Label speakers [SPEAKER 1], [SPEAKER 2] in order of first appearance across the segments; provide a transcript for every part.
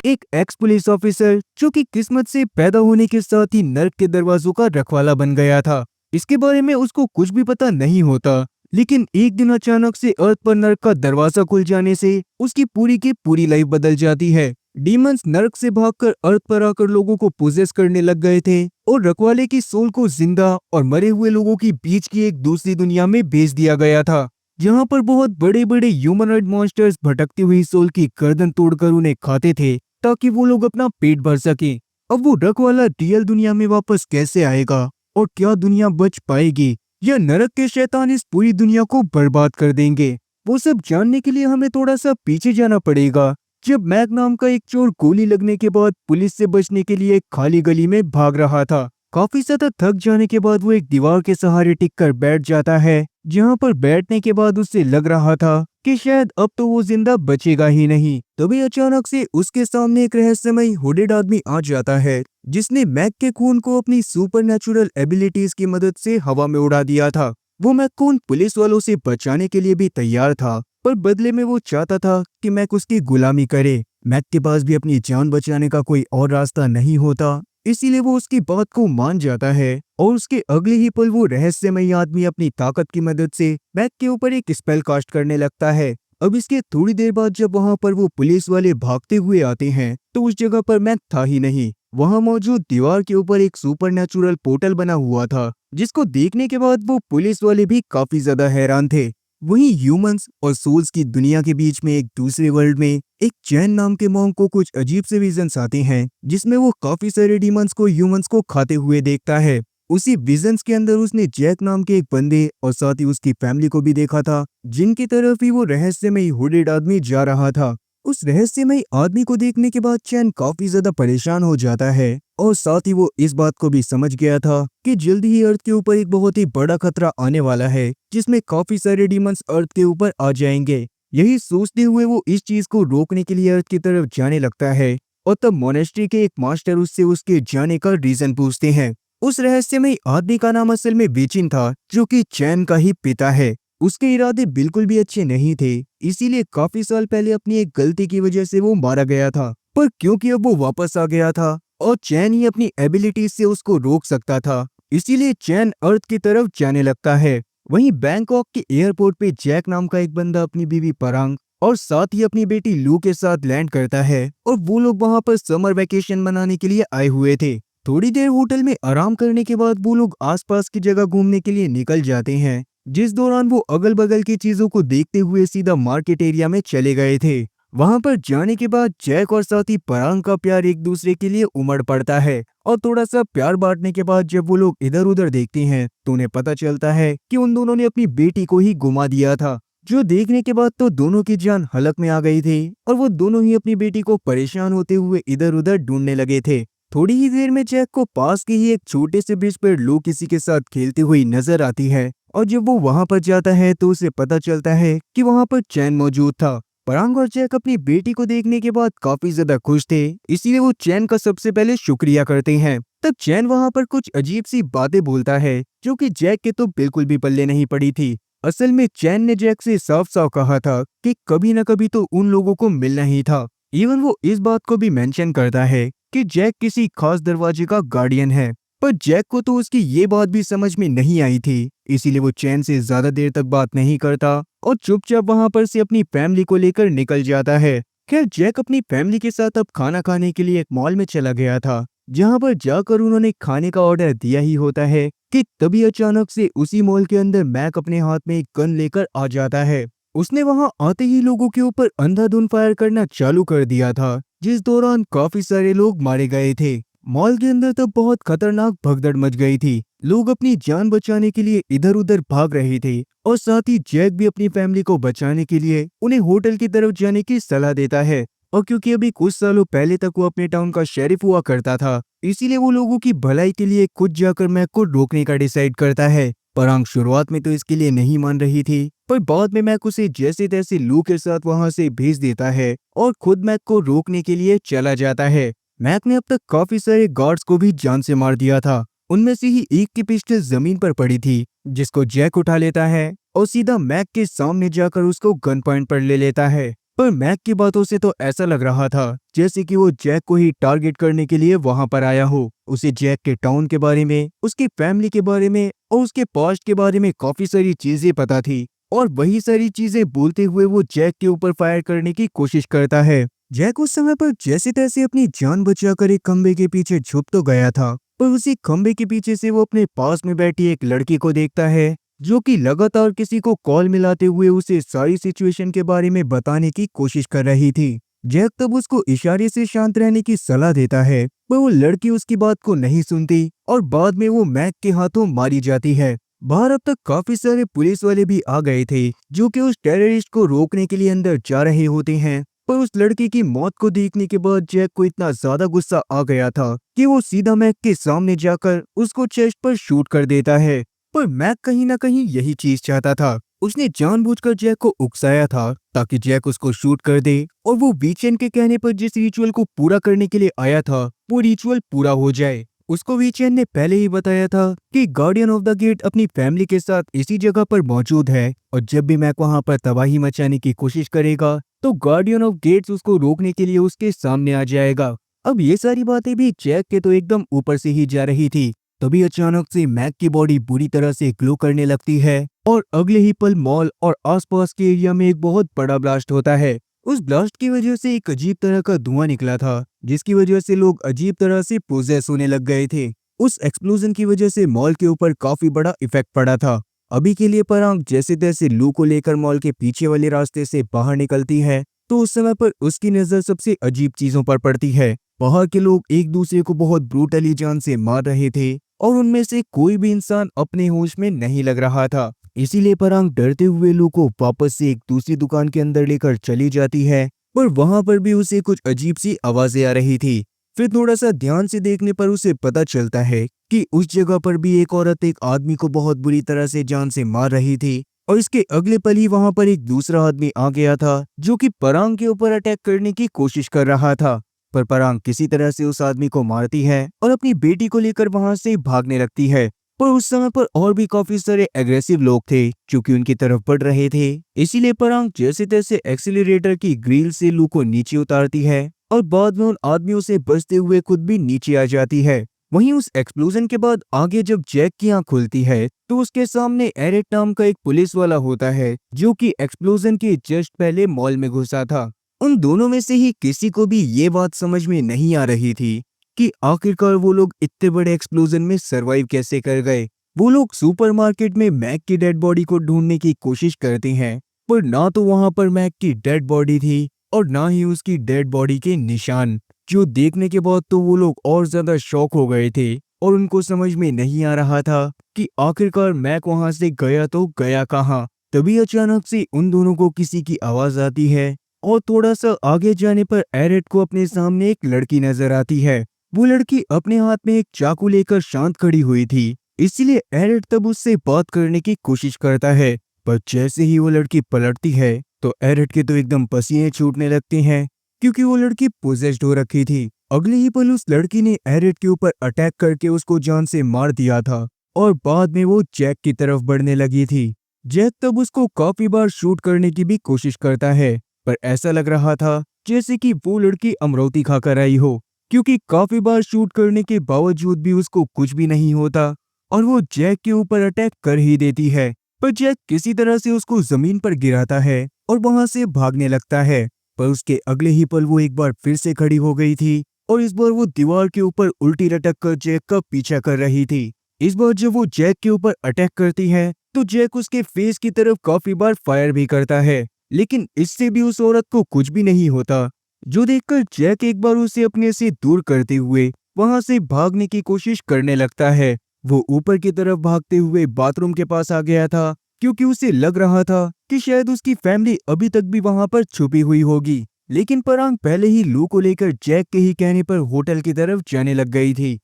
[SPEAKER 1] एक x police officer जो कि किस्मत से पैदा होने के साथ ही नर्क के दरवाजों का रखवाला बन गया था। इसके बारे में उसको कुछ भी पता नहीं होता, लेकिन एक दिन अचानक से अर्थ पर नर्क का दरवाजा खुल जाने से उसकी पूरी की पूरी लाइफ बदल जाती है। डीमंस नर्क से भागकर अर्थ पर आकर लोगों को पोजेस करने लग गए थे और रखवाले की सोल को जिंदा और मरे हुए लोगों की बीच की एक दूसरी दुनिया में भेज दिया गया था, जहाँ पर बहुत बड़े बड़े ह्यूमनॉइड मॉन्स्टर्स भटकती हुई सोल की गर्दन तोड़कर उन्हें खाते थे ताकि वो लोग अपना पेट भर सके। अब वो रखवाला रियल दुनिया में वापस कैसे आएगा और क्या दुनिया बच पाएगी या नरक के शैतान इस पूरी दुनिया को बर्बाद कर देंगे, वो सब जानने के लिए हमें थोड़ा सा पीछे जाना पड़ेगा। जब मैक नाम का एक चोर गोली लगने के बाद पुलिस से बचने के लिए एक खाली गली में भाग रहा था। काफी ज्यादा थक जाने के बाद वो एक दीवार के सहारे टिक कर बैठ जाता है, जहाँ पर बैठने के बाद उससे लग रहा था कि शायद अब तो वो जिंदा बचेगा ही नहीं। तभी अचानक से उसके सामने एक रहस्यमय हुडेड आदमी आ जाता है, जिसने मैक के खून को अपनी सुपरनैचुरल एबिलिटीज की मदद से हवा में उड़ा दिया था। वो मैक को उन पुलिस वालों से बचाने के लिए भी तैयार था, पर बदले में वो चाहता था कि मैक उसकी गुलामी करे। मैक के पास भी अपनी जान बचाने का कोई और रास्ता नहीं होता, इसीलिए वो उसकी बात को मान जाता है और उसके अगले ही पल वो रहस्यमय आदमी अपनी ताकत की मदद से मैक के ऊपर एक स्पेल कास्ट करने लगता है। अब इसके थोड़ी देर बाद जब वहां पर वो पुलिस वाले भागते हुए आते हैं तो उस जगह पर मैक था ही नहीं। वहां मौजूद दीवार के ऊपर एक सुपरनैचुरल पोर्टल बना हुआ था, जिसको देखने के बाद वो पुलिस वाले भी काफी ज्यादा हैरान थे। वहीं ह्यूमंस और सोल्स की दुनिया के बीच में एक दूसरे वर्ल्ड में एक चैन नाम के मॉन्क को कुछ अजीब से विजन्स आते हैं, जिसमें वो काफी सारे डीमंस को ह्यूमंस को खाते हुए देखता है। उसी विजन्स के अंदर उसने जैक नाम के एक बंदे और साथ ही उसकी फैमिली को भी देखा था, जिनकी तरफ ही वो रहस्यमय हुडेड आदमी जा रहा था। उस रहस्यमय आदमी को देखने के बाद चैन काफी ज्यादा परेशान हो जाता है और साथ ही वो इस बात को भी समझ गया था कि जल्दी ही अर्थ के ऊपर एक बहुत ही बड़ा खतरा आने वाला है, जिसमें काफी सारे डीमंस अर्थ के ऊपर आ जाएंगे। यही सोचते हुए वो इस चीज को रोकने के लिए अर्थ की तरफ जाने लगता है और तब मोनेस्ट्री के एक मास्टर उससे उसके जाने का रीजन पूछते हैं। उस रहस्यमय आदमी का नाम असल में वेचिन था, जो कि चैन का ही पिता है। उसके इरादे बिल्कुल भी अच्छे नहीं थे, इसीलिए काफी साल पहले अपनी एक गलती की वजह से वो मारा गया था। पर क्योंकि अब वो वापस आ गया था और चैन ही अपनी एबिलिटीज से उसको रोक सकता था, इसीलिए चैन अर्थ की तरफ जाने लगता है। वहीं बैंकॉक के एयरपोर्ट पे जैक नाम का एक बंदा अपनी बीवी परांग और साथ ही अपनी बेटी लू के साथ लैंड करता है और वो लोग वहां पर समर वेकेशन मनाने के लिए आए हुए थे। थोड़ी देर होटल में आराम करने के बाद वो लोग आसपास की जगह घूमने के लिए निकल जाते हैं, जिस दौरान वो अगल बगल की चीजों को देखते हुए सीधा मार्केट एरिया में चले गए थे। वहां पर जाने के बाद जैक और साथ ही परांग का प्यार एक दूसरे के लिए उमड़ पड़ता है और थोड़ा सा प्यार बांटने के बाद जब वो लोग इधर उधर देखते हैं तो उन्हें पता चलता है कि उन दोनों ने अपनी बेटी को ही गुमा दिया था, जो देखने के बाद तो दोनों की जान हलक में आ गई थी और वो दोनों ही अपनी बेटी को परेशान होते हुए इधर उधर ढूंढने लगे थे। थोड़ी ही देर में जैक को पास के ही एक छोटे से ब्रिज पर लू किसी के साथ खेलती हुई नजर आती है और जब वो वहां पर जाता है तो उसे पता चलता है कि वहां पर चैन मौजूद था। परांग और जैक अपनी बेटी को देखने के बाद काफी ज्यादा खुश थे, इसीलिए वो चैन का सबसे पहले शुक्रिया करते हैं। तब चैन वहां पर कुछ अजीब सी बातें बोलता है, जो कि जैक के तो बिल्कुल भी पल्ले नहीं पड़ी थी। असल में चैन ने जैक से साफ साफ कहा था कि कभी न कभी तो उन लोगों को मिलना ही था। इवन वो इस बात को भी मेंशन करता है कि जैक किसी खास दरवाजे का गार्डियन है, पर जैक को तो उसकी ये बात भी समझ में नहीं आई थी, इसीलिए वो चैन से ज्यादा देर तक बात नहीं करता और चुपचाप वहां पर से अपनी फैमिली को लेकर निकल जाता है। खैर जैक अपनी फैमिली के साथ अब खाना खाने के लिए एक मॉल में चला गया था, जहां पर जाकर उन्होंने खाने का ऑर्डर दिया ही होता है कि तभी अचानक से उसी मॉल के अंदर मैक अपने हाथ में एक गन लेकर आ जाता है। उसने वहां आते ही लोगों के ऊपर अंधाधुंध फायर करना चालू कर दिया था, जिस दौरान काफी सारे लोग मारे गए थे। मॉल के अंदर तब बहुत खतरनाक भगदड़ मच गई थी। लोग अपनी जान बचाने के लिए इधर उधर भाग रहे थे और साथ ही जैक भी अपनी फैमिली को बचाने के लिए उन्हें होटल की तरफ जाने की सलाह देता है। और क्योंकि अभी कुछ सालों पहले तक वो अपने टाउन का शेरिफ हुआ करता था, इसीलिए वो लोगों की भलाई के लिए खुद जाकर मैक को रोकने का डिसाइड करता है। परांग शुरुआत में तो इसके लिए नहीं मान रही थी, पर बाद में मैक उसे जैसे तैसे लू के साथ वहां से भेज देता है और खुद मैक को रोकने के लिए चला जाता है। मैक ने अब तक काफी सारे गार्ड्स को भी जान से मार दिया था। उनमें से ही एक की पिस्टल जमीन पर पड़ी थी, जिसको जैक उठा लेता है और सीधा मैक के सामने जाकर उसको गन पॉइंट पर ले लेता है। पर मैक की बातों से तो ऐसा लग रहा था जैसे कि वो जैक को ही टारगेट करने के लिए वहां पर आया हो। उसे जैक के टाउन के बारे में, उसकी फैमिली के बारे में और उसके पास्ट के बारे में काफी सारी चीजें पता थी, और वही सारी चीजें बोलते हुए वो जैक के ऊपर फायर करने की कोशिश करता है। जैक उस समय पर जैसे तैसे अपनी जान बचाकर एक खंबे के पीछे छुप तो गया था, पर उसी खंबे के पीछे से वो अपने पास में बैठी एक लड़की को देखता है जो कि लगातार किसी को कॉल मिलाते हुए उसे सारी सिचुएशन के बारे में बताने की कोशिश कर रही थी। जैक तब उसको इशारे से शांत रहने की सलाह देता है, पर वो लड़की उसकी बात को नहीं सुनती और बाद में वो मैक के हाथों मारी जाती है। बाहर अब तक काफी सारे पुलिस वाले भी आ गए थे जो कि उस टेररिस्ट को रोकने के लिए अंदर जा रहे होते हैं, पर उस लड़की की मौत को देखने के बाद जैक को इतना ज्यादा गुस्सा आ गया था कि वो सीधा मैक के सामने जाकर उसको चेस्ट पर शूट कर देता है। पर मैक कहीं ना कहीं यही चीज चाहता था। उसने जानबूझकर जैक को उकसाया था ताकि जैक उसको शूट कर दे और वो वीचेन के कहने पर जिस रिचुअल को पूरा करने के लिए आया था वो रिचुअल पूरा हो जाए। उसको वीचेन ने पहले ही बताया था कि गार्डियन ऑफ द गेट अपनी फैमिली के साथ इसी जगह पर मौजूद है और जब भी मैक वहां पर तबाही मचाने की कोशिश करेगा तो गार्डियन ऑफ गेट्स उसको रोकने के लिए उसके सामने आ जाएगा। अब ये सारी बातें भी जैक के तो एकदम ऊपर से ही जा रही थी। तभी अचानक से मैक की बॉडी बुरी तरह से ग्लो करने लगती है और अगले ही पल मॉल और आसपास के एरिया में एक बहुत बड़ा ब्लास्ट होता है। उस ब्लास्ट की वजह से एक अजीब तरह का धुआं निकला था जिसकी वजह से लोग अजीब तरह से पोजेस होने लग गए थे। उस एक्सप्लोजन की वजह से मॉल के ऊपर काफी बड़ा इफेक्ट पड़ा था। अभी के लिए पराग जैसे तैसे लू को लेकर मॉल के पीछे वाले रास्ते से बाहर निकलती है तो उस समय पर उसकी नजर सबसे अजीब चीजों पर पड़ती है। बाहर के लोग एक दूसरे को बहुत ब्रूटली जान से मार रहे थे और उनमें से कोई भी इंसान अपने होश में नहीं लग रहा था। इसीलिए पराग डरते हुए लू को वापस से एक दूसरी दुकान के अंदर लेकर चली जाती है, पर वहां पर भी उसे कुछ अजीब सी आवाजें आ रही थी। फिर थोड़ा सा ध्यान से देखने पर उसे पता चलता है कि उस जगह पर भी एक औरत एक आदमी को बहुत बुरी तरह से जान से मार रही थी और इसके अगले पल ही वहां पर एक दूसरा आदमी आ गया था जो कि पराग के ऊपर अटैक करने की कोशिश कर रहा था। पर पराग किसी तरह से उस आदमी को मारती है और अपनी बेटी को लेकर वहां से भागने लगती है। पर उस समय पर और भी काफी सारे एग्रेसिव लोग थे जो कि उनकी तरफ बढ़ रहे थे। इसीलिए पराग जैसे तैसे एक्सीलरेटर की ग्रिल से लू को नीचे उतारती है और बाद में उन आदमियों से बचते हुए खुद भी नीचे आ जाती है। वहीं उस एक्सप्लोजन के बाद आगे जब जैक की आंख खुलती है तो उसके सामने एरिक नाम का एक पुलिस वाला होता है जो कि एक्सप्लोजन के जस्ट पहले मॉल में घुसा था। उन दोनों में से ही किसी को भी ये बात समझ में नहीं आ रही थी कि आखिरकार वो लोग इतने बड़े एक्सप्लोजन में सरवाइव कैसे कर गए। वो लोग सुपरमार्केट में मैक की डेड बॉडी को ढूंढने की कोशिश करते हैं, पर ना तो वहां पर मैक की डेड बॉडी थी और ना ही उसकी डेड बॉडी के निशान, जो देखने के बाद तो वो लोग और ज्यादा शॉक हो गए थे और उनको समझ में नहीं आ रहा था कि आखिरकार मैक वहां से गया तो गया कहाँ। तभी अचानक से उन दोनों को किसी की आवाज आती है और थोड़ा सा आगे जाने पर एरिक को अपने सामने एक लड़की नजर आती है। वो लड़की अपने हाथ में एक चाकू लेकर शांत खड़ी हुई थी, इसलिए एरिक तब उससे बात करने की कोशिश करता है, पर जैसे ही वो लड़की पलटती है तो एरिक के तो एकदम पसीने छूटने लगते हैं क्योंकि वो लड़की पोजेस्ड हो रखी थी। अगले ही पल उस लड़की ने एरिक के ऊपर अटैक करके उसको जान से मार दिया था और बाद में वो जैक की तरफ बढ़ने लगी थी। जैक तब उसको काफी बार शूट करने की भी कोशिश करता है, पर ऐसा लग रहा था जैसे कि वो लड़की अमरौती खाकर आई हो, क्योंकि काफी बार शूट करने के बावजूद भी उसको कुछ भी नहीं होता और वो जैक के ऊपर अटैक कर ही देती है। पर जैक किसी तरह से उसको जमीन पर गिराता है और वहां से भागने लगता है, पर उसके अगले ही पल वो एक बार फिर से खड़ी हो गई थी और इस बार वो दीवार के ऊपर उल्टी लटक कर जैक का पीछा कर रही थी। इस बार जब वो जैक के ऊपर अटैक करती है तो जैक उसके फेस की तरफ काफी बार फायर भी करता है, लेकिन इससे भी उस औरत को कुछ भी नहीं होता, जो देखकर जैक एक बार उसे अपने से दूर करते हुए वहां से भागने की कोशिश करने लगता है। वो ऊपर की तरफ भागते हुए बाथरूम के पास आ गया था क्योंकि उसे लग रहा था कि शायद उसकी फैमिली अभी तक भी वहां पर छुपी हुई होगी, लेकिन पराग पहले ही लू को लेकर जैक के ही कहने पर होटल की तरफ जाने लग गई थी।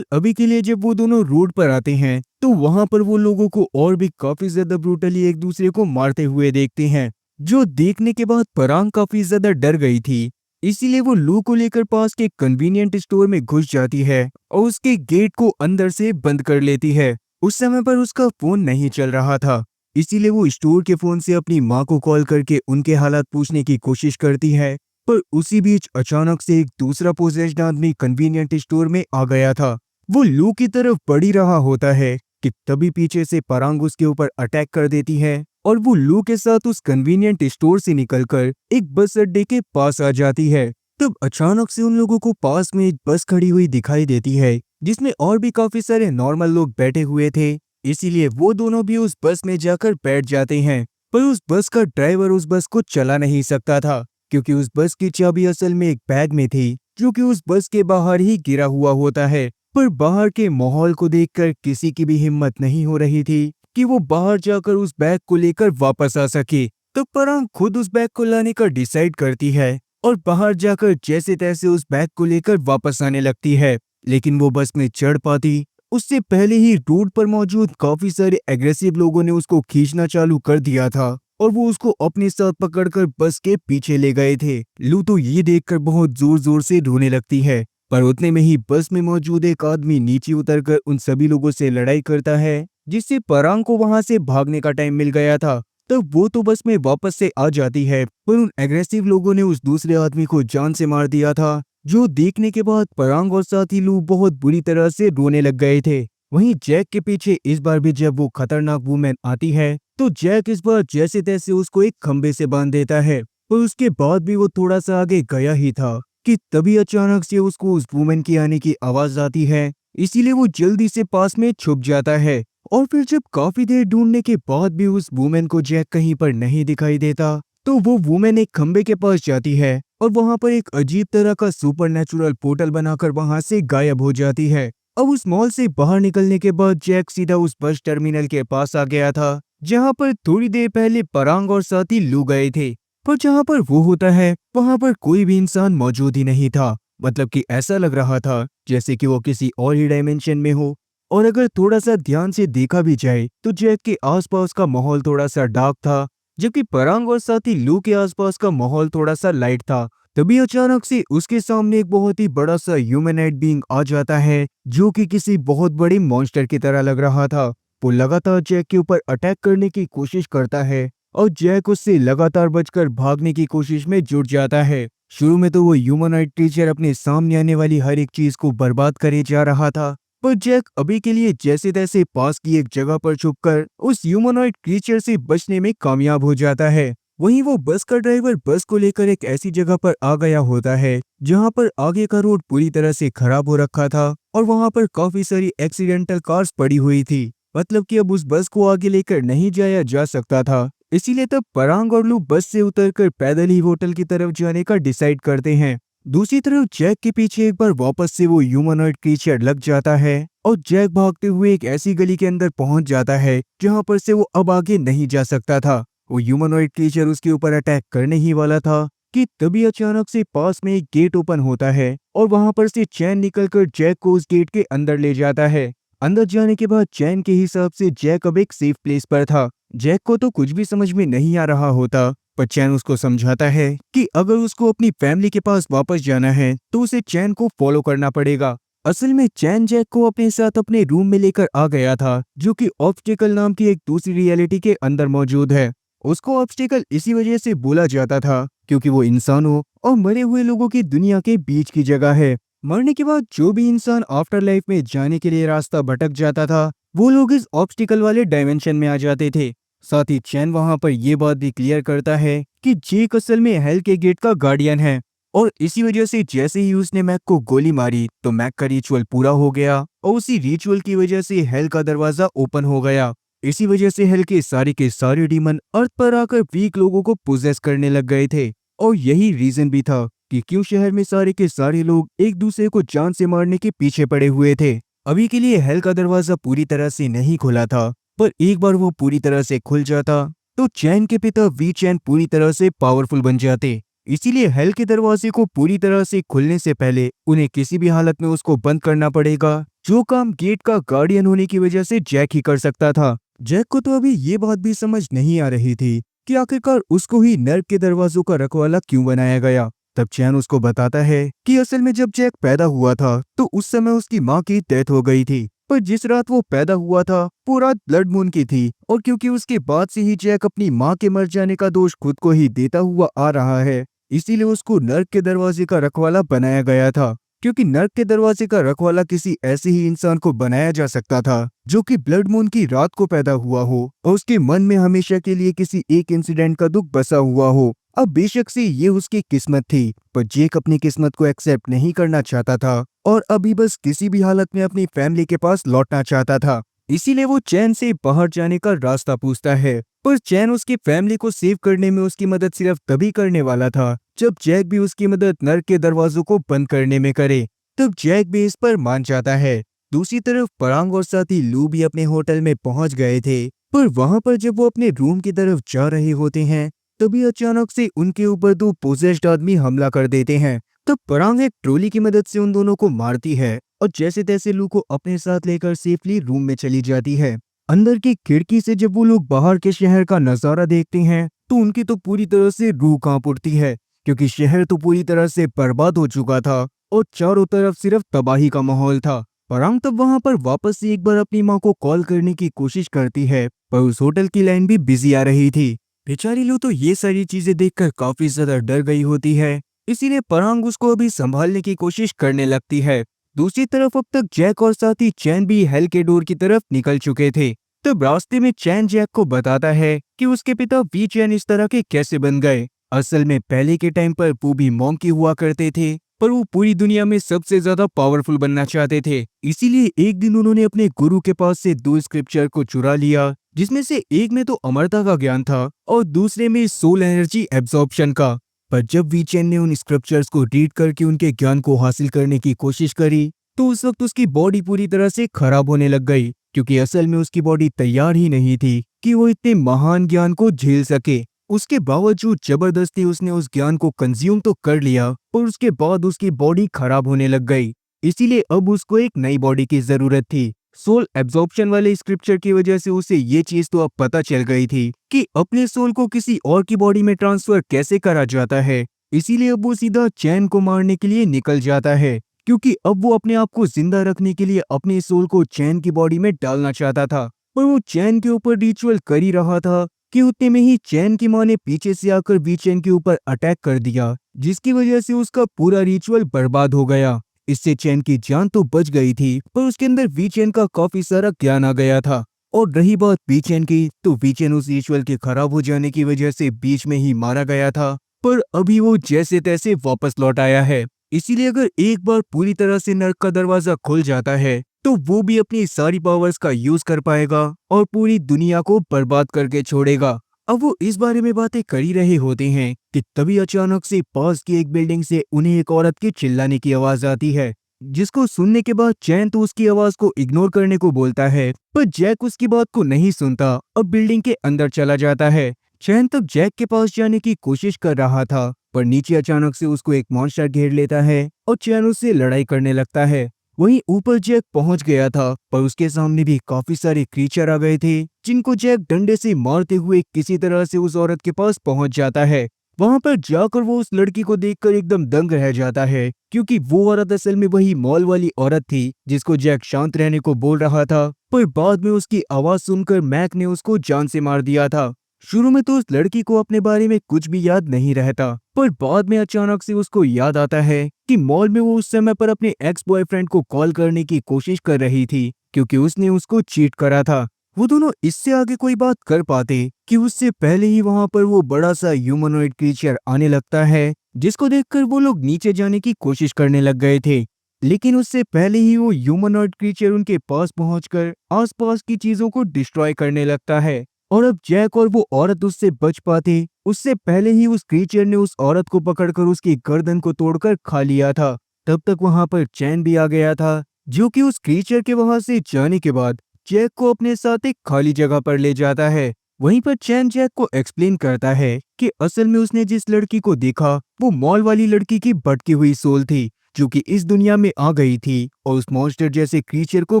[SPEAKER 1] अभी के लिए जब वो दोनों रोड पर आते हैं तो वहां पर वो लोगों को और भी काफी ज्यादा ब्रूटली एक दूसरे को मारते हुए देखते हैं, जो देखने के बाद पराग काफी ज्यादा डर गई थी। इसीलिए वो लू को लेकर पास के कन्वीनियंट स्टोर में घुस जाती है और उसके गेट को अंदर से बंद कर लेती है। उस समय पर उसका फोन नहीं चल रहा था, इसीलिए वो स्टोर के फोन से अपनी माँ को कॉल करके उनके हालात पूछने की कोशिश करती है। पर उसी बीच अचानक से एक दूसरा पोजेस्ड आदमी कन्वीनियंट स्टोर में आ गया था। वो लू की तरफ बढ़ ही रहा होता है कि तभी पीछे से परांग उसके ऊपर अटैक कर देती है और वो लू के साथ उस कन्वीनियंट स्टोर से निकलकर एक बस अड्डे के पास आ जाती है। तब अचानक से उन लोगों को पास में एक बस खड़ी हुई दिखाई देती है जिसमें और भी काफी सारे नॉर्मल लोग बैठे हुए थे। इसीलिए वो दोनों भी उस बस में जाकर बैठ जाते हैं। पर उस बस का ड्राइवर उस बस को चला नहीं सकता था क्योंकि उस बस की चाबी असल में एक बैग में थी जो कि उस बस के बाहर ही गिरा हुआ होता है। पर बाहर के माहौल को देखकर किसी की भी हिम्मत नहीं हो रही थी कि वो बाहर जाकर उस बैग को लेकर वापस आ सके। तो पराग खुद उस बैग को लाने का डिसाइड करती है और बाहर जाकर जैसे तैसे उस बैग को लेकर वापस आने लगती है। लेकिन वो बस में चढ़ पाती उससे पहले ही रोड पर मौजूद काफी सारे एग्रेसिव लोगों ने उसको खींचना चालू कर दिया था और वो उसको अपने साथ पकड़कर बस के पीछे ले गए थे। लू तो ये देखकर बहुत जोर जोर से रोने लगती है। पर उतने में ही बस में मौजूद एक आदमी नीचे उतरकर उन सभी लोगों से लड़ाई करता है जिससे पराग को वहां से भागने का टाइम मिल गया था। तब वो तो बस में वापस से आ जाती है पर उन एग्रेसिव लोगों ने उस दूसरे आदमी को जान से मार दिया था जो देखने के बाद पराग और साथी लू बहुत बुरी तरह से रोने लग गए थे। वहीं जैक के पीछे इस बार भी जब वो खतरनाक वूमेन आती है तो जैक इस बार जैसे तैसे उसको एक खंबे से बांध देता है। पर उसके बाद भी वो थोड़ा सा आगे गया ही था कि तभी अचानक से उसको उस वूमेन की आने की आवाज आती है। इसीलिए वो जल्दी से पास में छुप जाता है और फिर जब काफी देर ढूंढने के बाद भी उस वूमेन को जैक कहीं पर नहीं दिखाई देता तो वो वूमेन एक खंबे के पास जाती है और वहां पर एक अजीब तरह का सुपरनैचुरल पोर्टल बनाकर वहां से गायब हो जाती है। अब उस मॉल से बाहर निकलने के बाद जैक सीधा उस बस टर्मिनल के पास आ गया था जहां पर थोड़ी देर पहले पराग और साथी लू गए थे। पर जहां पर वो होता है वहां पर कोई भी इंसान मौजूद ही नहीं था। मतलब कि ऐसा लग रहा था जैसे कि वो किसी और ही डायमेंशन में हो। और अगर थोड़ा सा ध्यान से देखा भी जाए तो जैक के आसपास का माहौल थोड़ा सा डार्क था जबकि पराग और साथी लू के आसपास का माहौल थोड़ा सा लाइट था। तभी अचानक से उसके सामने एक बहुत ही बड़ा सा ह्यूमनॉइड बीइंग आ जाता है जो कि किसी बहुत बड़े मॉन्स्टर की तरह लग रहा था। वो लगातार जैक के ऊपर अटैक करने की कोशिश करता है और जैक उससे लगातार बचकर भागने की कोशिश में जुट जाता है। शुरू में तो वो ह्यूमनॉइड क्रीचर अपने सामने आने वाली हर एक चीज को बर्बाद करे जा रहा था पर जैक अभी के लिए जैसे तैसे पास की एक जगह पर छुपकर उस ह्यूमनॉइड क्रीचर से बचने में कामयाब हो जाता है। वहीं वो बस का ड्राइवर बस को लेकर एक ऐसी जगह पर आ गया होता है जहां पर आगे का रोड पूरी तरह से खराब हो रखा था और वहां पर काफी सारी एक्सीडेंटल कार्स पड़ी हुई थी। मतलब कि अब उस बस को आगे लेकर नहीं जाया जा सकता था। इसीलिए तब पराग और लू बस से उतरकर पैदल ही होटल की तरफ जाने का डिसाइड करते हैं। दूसरी तरफ जैक के पीछे एक बार वापस से वो ह्यूमनॉइड क्रीचर लग जाता है और जैक भागते हुए एक ऐसी गली के अंदर पहुंच जाता है जहां पर से वो अब आगे नहीं जा सकता था। वो ह्यूमनॉइड क्रीचर उसके ऊपर अटैक करने ही वाला था कि तभी अचानक से पास में एक गेट ओपन होता है और वहां पर से चैन निकलकर जैक को उस गेट के अंदर ले जाता है। अंदर जाने के बाद चैन के हिसाब से जैक अब एक सेफ प्लेस पर था। जैक को तो कुछ भी समझ में नहीं आ रहा होता पर चैन उसको समझाता है कि अगर उसको अपनी फैमिली के पास वापस जाना है तो उसे चैन को फॉलो करना पड़ेगा। असल में चैन जैक को अपने साथ अपने रूम में लेकर आ गया था जो कि ऑब्स्टिकल नाम की एक दूसरी रियलिटी के अंदर मौजूद है। उसको ऑब्स्टिकल इसी वजह से बोला जाता था क्योंकि वो इंसानों और मरे हुए लोगों की दुनिया के बीच की जगह है। मरने के बाद जो भी इंसान आफ्टर लाइफ में जाने के लिए रास्ता भटक जाता था वो लोग इस ऑब्स्टिकल वाले डायमेंशन में आ जाते थे। साथ ही चैन वहां पर यह बात भी क्लियर करता है कि जेक असल में हेल के गेट का गार्डियन है और इसी वजह से जैसे ही उसने मैक को गोली मारी तो मैक का रिचुअल पूरा हो गया और उसी रिचुअल की वजह से हेल का दरवाजा ओपन हो गया। इसी वजह से हेल के सारे डीमन अर्थ पर आकर वीक लोगों को पोजेस करने लग गए थे और यही रीजन भी था कि क्यों शहर में सारे के सारे लोग एक दूसरे को जान से मारने के पीछे पड़े हुए थे। अभी के लिए हेल का दरवाजा पूरी तरह से नहीं खुला था पर एक बार वो पूरी तरह से खुल जाता तो चैन के पिता वी चैन पूरी तरह से पावरफुल बन जाते। इसीलिए हेल के दरवाजे को पूरी तरह से खुलने से पहले उन्हें किसी भी हालत में उसको बंद करना पड़ेगा जो काम गेट का गार्डियन होने की वजह से जैक ही कर सकता था। जैक को तो अभी ये बात भी समझ नहीं आ रही थी कि आखिरकार उसको ही नर्क के दरवाजों का रखवाला क्यों बनाया गया। तब चैन उसको बताता है कि असल में जब जैक पैदा हुआ था तो उस समय उसकी माँ की डेथ हो गई थी पर जिस रात वो पैदा हुआ था वो रात ब्लड मून की थी, और क्योंकि उसके बाद से ही जैक अपनी माँ के मर जाने का दोष खुद को ही देता हुआ आ रहा है, इसीलिए उसको नर्क के दरवाजे का रखवाला बनाया गया था। क्योंकि नर्क के दरवाजे का रखवाला किसी ऐसे ही इंसान को बनाया जा सकता था जो कि ब्लड मून की रात को पैदा हुआ हो और उसके मन में हमेशा के लिए किसी एक इंसिडेंट का दुख बसा हुआ हो। अब बेशक से ये उसकी किस्मत थी, पर जेक अपनी किस्मत को एक्सेप्ट नहीं करना चाहता था और अभी बस किसी भी हालत में अपनी फैमिली के पास लौटना चाहता था। इसीलिए वो चैन से बाहर जाने का रास्ता पूछता है, पर चैन उसकी फैमिली को सेव करने में उसकी मदद सिर्फ तभी करने वाला था जब जैक भी उसकी मदद नर्क के दरवाजों को बंद करने में करे। तब जैक भी इस पर मान जाता है। दूसरी तरफ परांग और साथी लू भी अपने होटल में पहुंच गए थे, पर वहां पर जब वो अपने रूम की तरफ जा रहे होते हैं तभी अचानक से उनके ऊपर दो पोजेस्ड आदमी हमला कर देते हैं। तब परांग एक ट्रॉली की मदद से उन दोनों को मारती है और जैसे तैसे लू को अपने साथ लेकर सेफली रूम में चली जाती है। अंदर की खिड़की से जब वो लोग बाहर के शहर का नजारा देखते हैं तो उनकी तो पूरी तरह से रूह कांप उठती है, क्योंकि शहर तो पूरी तरह से बर्बाद हो चुका था और चारों तरफ सिर्फ तबाही का माहौल था। परांग तब वहां पर वापस से एक बार अपनी माँ को कॉल करने की कोशिश करती है, पर उस होटल की लाइन भी बिजी आ रही थी। बेचारी लू तो ये सारी चीजें देखकर काफी ज्यादा डर गई होती है, इसीलिए परांग उसको अभी संभालने की कोशिश करने लगती है। दूसरी तरफ अब तक जैक और साथी चैन भी हेल के डोर की तरफ निकल चुके थे। तब रास्ते में चैन जैक को बताता है कि उसके पिता वी चैन इस तरह के कैसे बन गए। असल में पहले के टाइम पर वो भी मॉन्की हुआ करते थे, पर वो पूरी दुनिया में सबसे ज्यादा पावरफुल बनना चाहते थे। इसीलिए एक दिन उन्होंने अपने गुरु के पास से दो स्क्रिप्चर को चुरा लिया, जिसमें से एक में तो अमरता का ज्ञान था और दूसरे में सोल एनर्जी एब्जॉर्प्शन का। पर जब वी चैन ने उन स्क्रिप्चर्स को रीड करके उनके ज्ञान को हासिल करने की कोशिश करी तो उस वक्त उसकी बॉडी पूरी तरह से खराब होने लग गई, क्योंकि असल में उसकी बॉडी तैयार ही नहीं थी कि वो इतने महान ज्ञान को झेल सके। उसके बावजूद जबरदस्ती उसने उस ज्ञान को कंज्यूम तो कर लिया, पर उसके बाद उसकी बॉडी खराब होने लग गई। इसीलिए अब उसको एक नई बॉडी की जरूरत थी। सोल एब्जॉर्प्शन वाले स्क्रिप्चर की वजह से उसे ये चीज तो अब पता चल गई थी कि अपने सोल को किसी और की बॉडी में ट्रांसफर कैसे करा जाता है। इसीलिए अब वो सीधा चैन को मारने के लिए निकल जाता है, क्योंकि अब वो अपने आप को जिंदा रखने के लिए अपने सोल को चैन की बॉडी में डालना चाहता था। पर वो चैन के ऊपर रिचुअल कर ही रहा था कि उतने में ही चैन की माँ ने पीछे से आकर वी चैन के ऊपर अटैक कर दिया, जिसकी वजह से उसका पूरा रिचुअल बर्बाद हो गया। इससे चैन की जान तो बच गई थी, पर उसके अंदर वी चैन का काफी सारा ज्ञान आ गया था। और रही बात वी चैन की, तो वी चैन उस रिचुअल के खराब हो जाने की वजह से बीच में ही मारा गया था, पर अभी वो जैसे तैसे वापस लौट आया है। इसीलिए अगर एक बार पूरी तरह से नर्क का दरवाजा खुल जाता है तो वो भी अपनी सारी पावर्स का यूज कर पाएगा और पूरी दुनिया को बर्बाद करके छोड़ेगा। अब वो इस बारे में बातें कर ही रहे होते हैं कि तभी अचानक से पास की एक बिल्डिंग से उन्हें एक औरत के चिल्लाने की आवाज आती है, जिसको सुनने के बाद चैन तो उसकी आवाज को इग्नोर करने को बोलता है, पर जैक उसकी बात को नहीं सुनता और बिल्डिंग के अंदर चला जाता है। चैन तब जैक के पास जाने की कोशिश कर रहा था, पर नीचे अचानक से उसको एक मॉन्स्टर घेर लेता है और चैन उससे लड़ाई करने लगता है। वहीं ऊपर जैक पहुंच गया था, पर उसके सामने भी काफी सारे क्रीचर आ गए थे, जिनको जैक डंडे से मारते हुए किसी तरह से उस औरत के पास पहुंच जाता है। वहां पर जाकर वो उस लड़की को देखकर एकदम दंग रह जाता है, क्योंकि वो औरत असल में वही मॉल वाली औरत थी जिसको जैक शांत रहने को बोल रहा था, पर बाद में उसकी आवाज सुनकर मैक ने उसको जान से मार दिया था। शुरू में तो उस लड़की को अपने बारे में कुछ भी याद नहीं रहता, पर बाद में अचानक से उसको याद आता है कि मॉल में वो उस समय पर अपने एक्स बॉयफ्रेंड को कॉल करने की कोशिश कर रही थी, क्योंकि उसने उसको चीट करा था। वो दोनों इससे आगे कोई बात कर पाते कि उससे पहले ही वहां पर वो बड़ा सा ह्यूमनॉइड क्रीचर आने लगता है, जिसको देखकर वो लोग नीचे जाने की कोशिश करने लग गए थे। लेकिन उससे पहले ही वो ह्यूमनॉइड क्रीचर उनके पास पहुंचकर आसपास की चीजों को डिस्ट्रॉय करने लगता है, और अब जैक और वो औरत उससे बच पाते उससे पहले ही उस क्रीचर ने उस औरत को पकड़कर उसकी गर्दन को तोड़कर खा लिया था। तब तक वहां पर चैन भी आ गया था, जो कि उस क्रीचर के वहां से जाने के बाद जैक को अपने साथ एक खाली जगह पर ले जाता है। वहीं पर चैन जैक को एक्सप्लेन करता है कि असल में उसने जिस लड़की को देखा वो मॉल वाली लड़की की भटकी हुई सोल थी, जो कि इस दुनिया में आ गई थी, और उस मॉन्स्टर जैसे क्रीचर को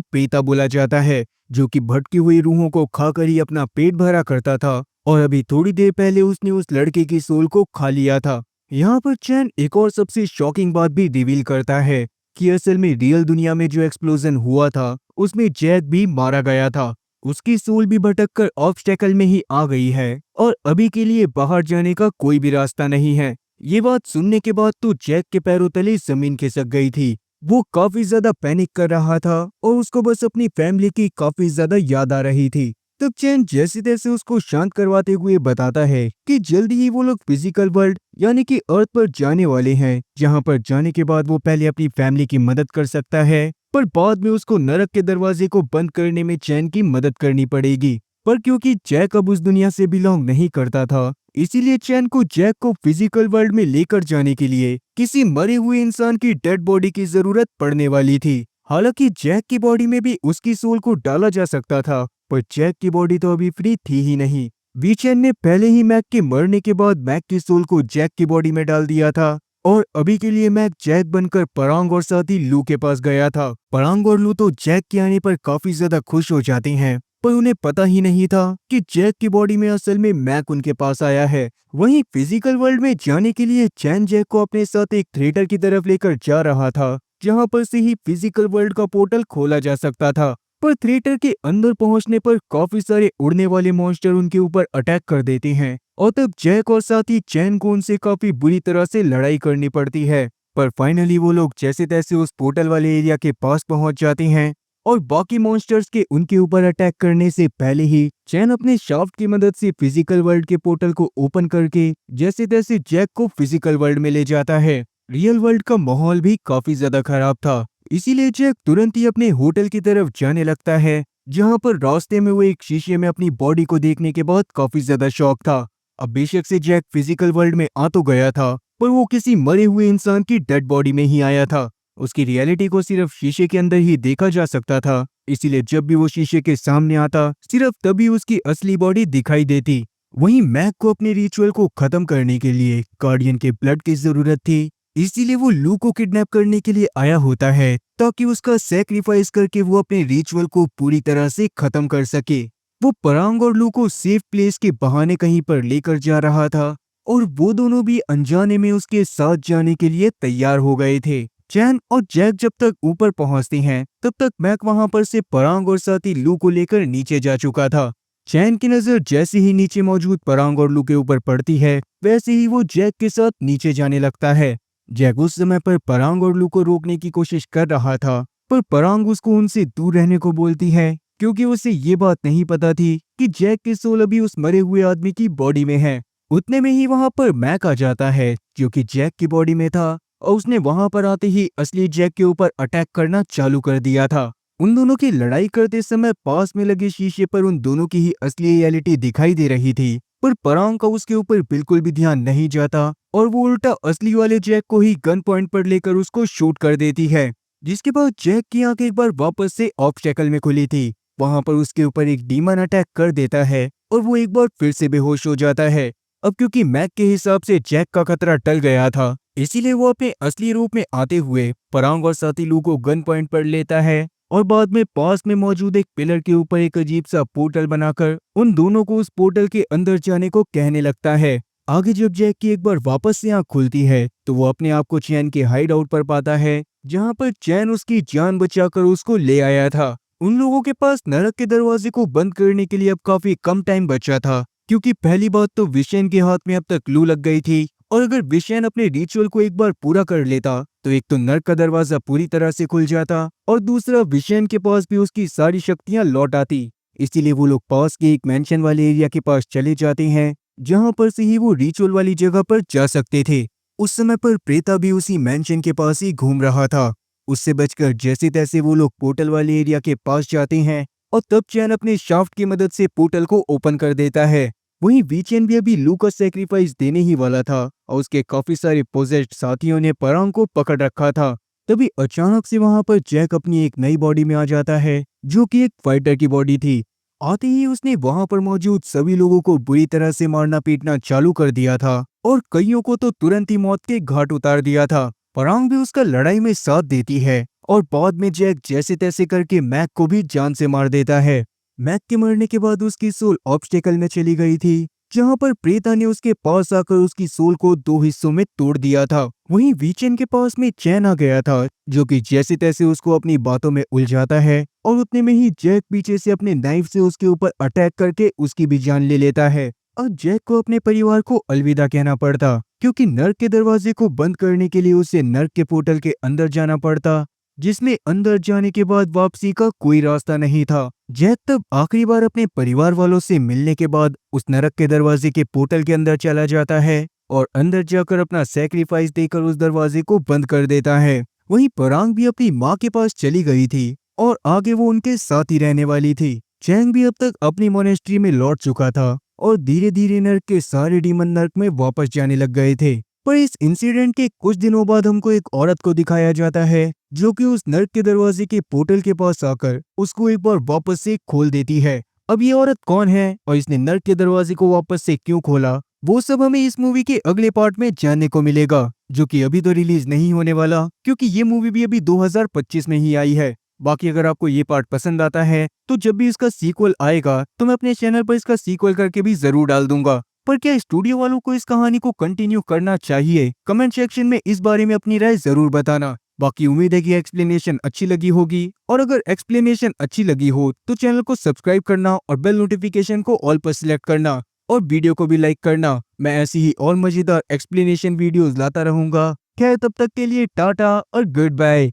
[SPEAKER 1] पेता बोला जाता है, जो कि भटकी हुई रूहों को खाकर ही अपना पेट भरा करता था, और अभी थोड़ी देर पहले उसने उस लड़के की सोल को खा लिया था। यहाँ पर चैन एक और सबसे शॉकिंग बात भी रिवील करता है कि असल में रियल दुनिया में जो एक्सप्लोजन हुआ था उसमें जैक भी मारा गया था। उसकी सोल भी भटक कर ऑब्स्टेकल में ही आ गई है और अभी के लिए बाहर जाने का कोई भी रास्ता नहीं है। ये बात सुनने के बाद तो जैक के पैरों तले जमीन खिसक गई थी। वो काफी ज्यादा पैनिक कर रहा था और उसको बस अपनी फैमिली की काफी ज्यादा याद आ रही थी। तब चैन जैसे तैसे उसको शांत करवाते हुए बताता है कि जल्दी ही वो लोग फिजिकल वर्ल्ड यानी कि अर्थ पर जाने वाले हैं, जहां पर जाने के बाद वो पहले अपनी फैमिली की मदद कर सकता है, पर बाद में उसको नरक के दरवाजे को बंद करने में चैन की मदद करनी पड़ेगी। पर क्योंकि जैक अब उस दुनिया से बिलोंग नहीं करता था, इसीलिए चैन को जैक को फिजिकल वर्ल्ड में लेकर जाने के लिए किसी मरे हुए इंसान की डेड बॉडी की जरूरत पड़ने वाली थी। हालांकि जैक की बॉडी में भी उसकी सोल को डाला जा सकता था, पर जैक की बॉडी तो अभी फ्री थी ही नहीं। वीचैन ने पहले ही मैक के मरने के बाद मैक की सोल को जैक की बॉडी में डाल दिया था और अभी के लिए मैक जैक बनकर परांग और साथी लू के पास गया था। परांग और लू तो जैक के आने पर काफी ज्यादा खुश हो जाते हैं, पर उन्हें पता ही नहीं था कि जैक की बॉडी में असल में मैक उनके पास आया है। वहीं फिजिकल वर्ल्ड में जाने के लिए चैन जैक को अपने साथ एक थिएटर की तरफ लेकर जा रहा था, जहां पर से ही फिजिकल वर्ल्ड का पोर्टल खोला जा सकता था। पर थिएटर के अंदर पहुंचने पर काफी सारे उड़ने वाले मॉन्स्टर उनके ऊपर अटैक कर देते हैं और तब जैक और साथी चैन को उनसे काफी बुरी तरह से लड़ाई करनी पड़ती है। पर फाइनली वो लोग जैसे तैसे उस पोर्टल वाले एरिया के पास पहुंच जाते हैं और बाकी मॉन्स्टर्स के उनके ऊपर अटैक करने से पहले ही चैन अपने शाफ्ट की मदद से फिजिकल वर्ल्ड के पोर्टल को ओपन करके जैसे तैसे जैक को फिजिकल वर्ल्ड में ले जाता है। रियल वर्ल्ड का माहौल भी काफी ज्यादा खराब था, इसीलिए जैक तुरंत ही अपने होटल की तरफ जाने लगता है, जहां पर रास्ते में वो एक शीशे में अपनी बॉडी को देखने के बाद काफी ज्यादा शॉक था। अब बेशक से जैक फिजिकल वर्ल्ड में आ तो गया था, पर वो किसी मरे हुए इंसान की डेड बॉडी में ही आया था। उसकी रियलिटी को सिर्फ शीशे के अंदर ही देखा जा सकता था, इसीलिए जब भी वो शीशे के सामने आता सिर्फ तभी उसकी असली बॉडी दिखाई देती। वहीं मैक को अपने रिचुअल को खत्म करने के लिए गार्डियन के ब्लड की जरूरत थी, इसीलिए वो लू को किडनैप करने के लिए आया होता है ताकि उसका सैक्रिफाइस करके वो अपने रिचुअल को पूरी तरह से खत्म कर सके। वो परांग और लू को सेफ प्लेस के बहाने कहीं पर लेकर जा रहा था और वो दोनों भी अनजाने में उसके साथ जाने के लिए तैयार हो गए थे। चैन और जैक जब तक ऊपर पहुंचते हैं तब तक मैक वहां पर से परांग और साथी लू को लेकर नीचे जा चुका था। चैन की नजर जैसे ही नीचे मौजूद परांग और लू के ऊपर पड़ती है, वैसे ही वो जैक के साथ नीचे जाने लगता है। जैक उस समय पर परांग और लू को रोकने की कोशिश कर रहा था, पर परांग उसको उनसे दूर रहने को बोलती है, क्योंकि उसे ये बात नहीं पता थी कि जैक की सोल अभी उस मरे हुए आदमी की बॉडी में है। उतने में ही वहां पर मैक आ जाता है, जो कि जैक की बॉडी में था, और उसने वहां पर आते ही असली जैक के ऊपर अटैक करना चालू कर दिया था। उन दोनों की लड़ाई करते समय पास में लगे शीशे पर उन दोनों की ही असली रियलिटी दिखाई दे रही थी, पर परांग का उसके ऊपर बिल्कुल भी ध्यान नहीं जाता और वो उल्टा असली वाले जैक को ही गन पॉइंट पर लेकर उसको शूट कर देती है। जिसके बाद जैक की आंख एक बार वापस से ऑब्स्टेकल में खुली थी। वहां पर उसके ऊपर एक डीमन अटैक कर देता है और वो एक बार फिर से बेहोश हो जाता है। अब क्योंकि मैक के हिसाब से जैक का खतरा टल गया था, इसीलिए वो अपने असली रूप में आते हुए परांग और साथी लू को गन पॉइंट पर लेता है और बाद में पास में मौजूद एक पिलर के ऊपर एक अजीब सा पोर्टल बनाकर उन दोनों को उस पोर्टल के अंदर जाने को कहने लगता है। आगे जब जैक की एक बार वापस से आंख खुलती है तो वो अपने आप को चैन के हाइड आउट पर पाता है, जहां पर चैन उसकी जान बचाकर उसको ले आया था। उन लोगों के पास नरक के दरवाजे को बंद करने के लिए अब काफी कम टाइम बचा था, क्योंकि पहली बात तो विशेन के हाथ में अब तक लू लग गई थी और अगर विशेन अपने रिचुअल को एक बार पूरा कर लेता तो एक तो नर्क का दरवाजा पूरी तरह से खुल जाता और दूसरा विशेन के पास भी उसकी सारी शक्तियां लौट आती। इसीलिए वो लोग पास के एक मेंशन वाले एरिया के पास चले जाते हैं, जहां पर से ही वो रिचुअल वाली जगह पर जा सकते थे। उस समय पर प्रेता भी उसी मेंशन के पास ही घूम रहा था। उससे बचकर जैसे तैसे वो लोग पोर्टल वाले एरिया के पास जाते हैं और तब चैन अपने शाफ्ट की मदद से पोर्टल को ओपन कर देता है। वहीं वीचेन भी अभी लू का सैक्रिफाइस देने ही वाला था और उसके काफी सारे पोजेस्ड साथियों ने परांग को पकड़ रखा था। तभी अचानक से वहां पर जैक अपनी एक नई बॉडी में आ जाता है, जो कि एक फाइटर की बॉडी थी। आते ही उसने वहां पर मौजूद सभी लोगों को बुरी तरह से मारना पीटना चालू कर दिया था और कईयों को तो तुरंत ही मौत के घाट उतार दिया था। परांग भी उसका लड़ाई में साथ देती है और बाद में जैक जैसे तैसे करके मैक को भी जान से मार देता है। मैक के मरने के बाद उसकी सोल ऑब्स्टेकल में चली गई थी जहाँ पर प्रेता ने उसके पास आकर उसकी सोल को 2 हिस्सों में तोड़ दिया था। वहीं वीचेन के पास में चैन आ गया था, जो कि जैसे तैसे उसको अपनी बातों में उलझाता है और उतने में ही जैक पीछे से अपने नाइफ से उसके ऊपर अटैक करके उसकी भी जान ले लेता है। और जैक को अपने परिवार को अलविदा कहना पड़ता, क्योंकि नर्क के दरवाजे को बंद करने के लिए उसे नर्क के पोर्टल के अंदर जाना पड़ता, जिसमें अंदर जाने के बाद वापसी का कोई रास्ता नहीं था। जैक तब आखिरी बार अपने परिवार वालों से मिलने के बाद उस नरक के दरवाजे के पोर्टल के अंदर चला जाता है और अंदर जाकर अपना सैक्रिफाइस देकर उस दरवाजे को बंद कर देता है। वहीं परांग भी अपनी माँ के पास चली गई थी और आगे वो उनके साथ ही रहने वाली थी। चैंग भी अब तक अपनी मोनेस्ट्री में लौट चुका था और धीरे धीरे नर्क के सारे डीमन नर्क में वापस जाने लग गए थे। पर इस इंसिडेंट के कुछ दिनों बाद हमको एक औरत को दिखाया जाता है, जो कि उस नर्क के दरवाजे के पोर्टल के पास आकर उसको एक बार वापस से खोल देती है। अब ये औरत कौन है और इसने नर्क के दरवाजे को वापस से क्यों खोला, वो सब हमें इस मूवी के अगले पार्ट में जानने को मिलेगा, जो कि अभी तो रिलीज नहीं होने वाला, क्योंकि ये मूवी भी अभी 2025 में ही आई है। बाकी अगर आपको ये पार्ट पसंद आता है तो जब भी इसका सीक्वल आएगा तो मैं अपने चैनल पर इसका सीक्वल करके भी जरूर डाल दूंगा। पर क्या स्टूडियो वालों को इस कहानी को कंटिन्यू करना चाहिए? कमेंट सेक्शन में इस बारे में अपनी राय जरूर बताना। बाकी उम्मीद है कि एक्सप्लेनेशन अच्छी लगी होगी, और अगर एक्सप्लेनेशन अच्छी लगी हो तो चैनल को सब्सक्राइब करना और बेल नोटिफिकेशन को ऑल पर सिलेक्ट करना और वीडियो को भी लाइक करना। मैं ऐसी ही और मजेदार एक्सप्लेनेशन वीडियोस लाता रहूंगा। खैर तब तक के लिए टाटा और गुड बाय।